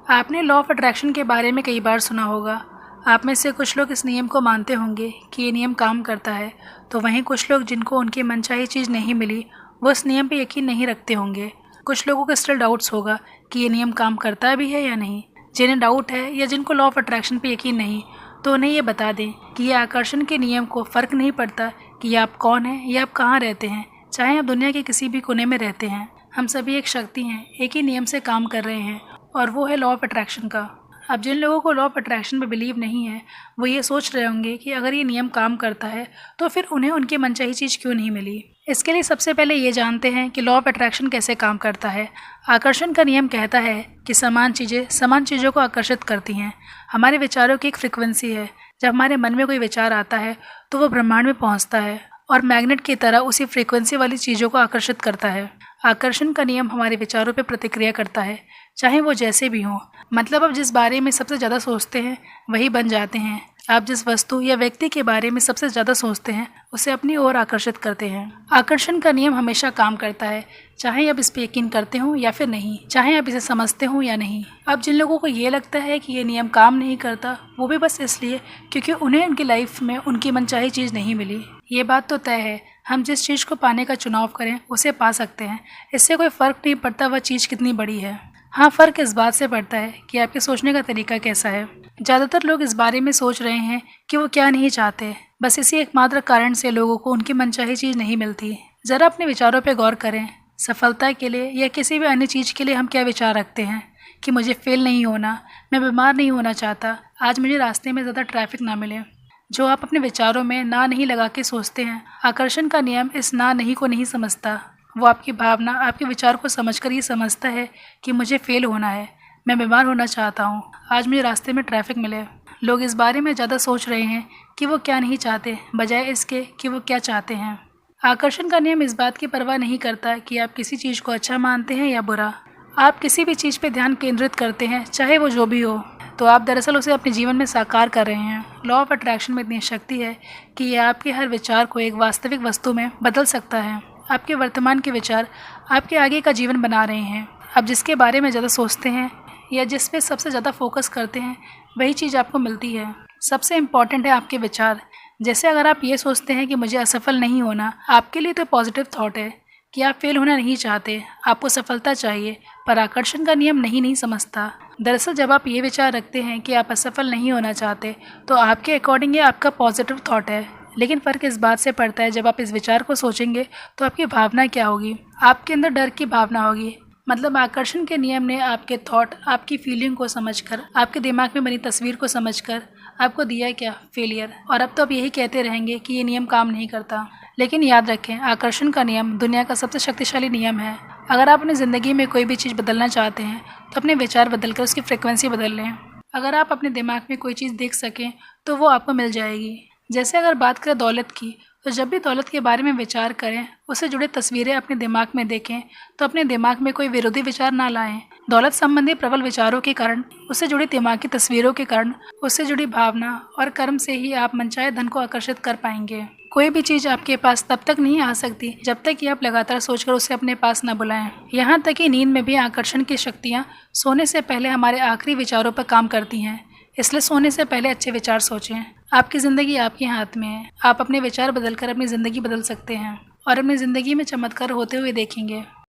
आपने law of attraction के बारे में कई बार सुना होगा। आप में से कुछ लोग इस नियम को मानते होंगे कि ये नियम काम करता है, तो वहीं कुछ लोग जिनको उनकी मनचाही चीज़ नहीं मिली वो इस नियम पे यकीन नहीं रखते होंगे। कुछ लोगों को स्टिल डाउट्स होगा कि ये नियम काम करता भी है या नहीं। जिन्हें डाउट है या जिनको लॉ ऑफ अट्रैक्शन पे यकीन नहीं, तो उन्हें ये बता दें कि ये आकर्षण के नियम को फ़र्क नहीं पड़ता कि आप कौन हैं या आप कहाँ रहते हैं, चाहे आप दुनिया के किसी भी कोने में रहते हैं। हम सभी एक शक्ति हैं, एक ही नियम से काम कर रहे हैं, और वो है लॉ ऑफ अट्रैक्शन का। अब जिन लोगों को लॉ ऑफ अट्रैक्शन पे बिलीव नहीं है, वो ये सोच रहे होंगे कि अगर ये नियम काम करता है तो फिर उन्हें उनकी मनचाही चीज़ क्यों नहीं मिली। इसके लिए सबसे पहले ये जानते हैं कि लॉ ऑफ अट्रैक्शन कैसे काम करता है। आकर्षण का नियम कहता है कि समान चीज़ों को आकर्षित करती हैं। हमारे विचारों की एक फ्रिक्वेंसी है। जब हमारे मन में कोई विचार आता है तो वो ब्रह्मांड में पहुंचता है और मैग्नेट की तरह उसी फ्रीक्वेंसी वाली चीज़ों को आकर्षित करता है। आकर्षण का नियम हमारे विचारों पर प्रतिक्रिया करता है, चाहे वो जैसे भी हों। मतलब आप जिस बारे में सबसे ज़्यादा सोचते हैं वही बन जाते हैं। आप जिस वस्तु या व्यक्ति के बारे में सबसे ज़्यादा सोचते हैं उसे अपनी ओर आकर्षित करते हैं। आकर्षण का नियम हमेशा काम करता है, चाहे आप इस पर यकीन करते हो या फिर नहीं, चाहे आप इसे समझते हो या नहीं। अब जिन लोगों को ये लगता है कि ये नियम काम नहीं करता, वो भी बस इसलिए क्योंकि उन्हें उनकी लाइफ में उनकी मनचाही चीज़ नहीं मिली। ये बात तो तय है, हम जिस चीज़ को पाने का चुनाव करें उसे पा सकते हैं। इससे कोई फ़र्क नहीं पड़ता वह चीज़ कितनी बड़ी है। हाँ, फ़र्क इस बात से पड़ता है कि आपके सोचने का तरीका कैसा है। ज़्यादातर लोग इस बारे में सोच रहे हैं कि वो क्या नहीं चाहते। बस इसी एकमात्र कारण से लोगों को उनकी मनचाही चीज़ नहीं मिलती। ज़रा अपने विचारों पर गौर करें। सफलता के लिए या किसी भी अन्य चीज़ के लिए हम क्या विचार रखते हैं कि मुझे फेल नहीं होना, मैं बीमार नहीं होना चाहता, आज मुझे रास्ते में ज़्यादा ट्रैफिक ना मिले। जो आप अपने विचारों में ना नहीं लगा के सोचते हैं, आकर्षण का नियम इस ना नहीं को नहीं समझता। वो आपकी भावना, आपके विचार को समझकर ये समझता है कि मुझे फेल होना है, मैं बीमार होना चाहता हूँ, आज मुझे रास्ते में ट्रैफिक मिले। लोग इस बारे में ज़्यादा सोच रहे हैं कि वो क्या नहीं चाहते, बजाय इसके कि वो क्या चाहते हैं। आकर्षण का नियम इस बात की परवाह नहीं करता कि आप किसी चीज़ को अच्छा मानते हैं या बुरा। आप किसी भी चीज़ पर ध्यान केंद्रित करते हैं, चाहे वो जो भी हो, तो आप दरअसल उसे अपने जीवन में साकार कर रहे हैं। लॉ ऑफ अट्रैक्शन में इतनी शक्ति है कि यह आपके हर विचार को एक वास्तविक वस्तु में बदल सकता है। आपके वर्तमान के विचार आपके आगे का जीवन बना रहे हैं। आप जिसके बारे में ज़्यादा सोचते हैं या जिस पे सबसे ज़्यादा फोकस करते हैं, वही चीज़ आपको मिलती है। सबसे इम्पॉर्टेंट है आपके विचार। जैसे अगर आप ये सोचते हैं कि मुझे असफल नहीं होना, आपके लिए तो पॉजिटिव थॉट है कि आप फेल होना नहीं चाहते, आपको सफलता चाहिए। पर आकर्षण का नियम नहीं समझता। दरअसल जब आप ये विचार रखते हैं कि आप असफल नहीं होना चाहते, तो आपके अकॉर्डिंग ये आपका पॉजिटिव थॉट है। लेकिन फ़र्क इस बात से पड़ता है, जब आप इस विचार को सोचेंगे तो आपकी भावना क्या होगी। आपके अंदर डर की भावना होगी। मतलब आकर्षण के नियम ने आपके थॉट, आपकी फीलिंग को समझकर, आपके दिमाग में बनी तस्वीर को समझकर आपको दिया क्या, फेलियर। और अब तो आप यही कहते रहेंगे कि ये नियम काम नहीं करता। लेकिन याद रखें, आकर्षण का नियम दुनिया का सबसे शक्तिशाली नियम है। अगर आप अपनी ज़िंदगी में कोई भी चीज़ बदलना चाहते हैं तो अपने विचार बदलकर उसकी फ्रिक्वेंसी बदल लें। अगर आप अपने दिमाग में कोई चीज़ देख सकें तो वो आपको मिल जाएगी। जैसे अगर बात करें दौलत की, तो जब भी दौलत के बारे में विचार करें, उससे जुड़े तस्वीरें अपने दिमाग में देखें, तो अपने दिमाग में कोई विरोधी विचार ना लाएं। दौलत संबंधी प्रबल विचारों के कारण, उससे जुड़ी दिमाग की तस्वीरों के कारण, उससे जुड़ी भावना और कर्म से ही आप मनचाहे धन को आकर्षित कर पाएंगे। कोई भी चीज़ आपके पास तब तक नहीं आ सकती जब तक कि आप लगातार सोचकर उसे अपने पास न बुलाएं। यहाँ तक कि नींद में भी आकर्षण की शक्तियाँ सोने से पहले हमारे आखिरी विचारों पर काम करती हैं। इसलिए सोने से पहले अच्छे विचार सोचें। आपकी ज़िंदगी आपके हाथ में है। आप अपने विचार बदलकर अपनी ज़िंदगी बदल सकते हैं और अपनी ज़िंदगी में चमत्कार होते हुए देखेंगे।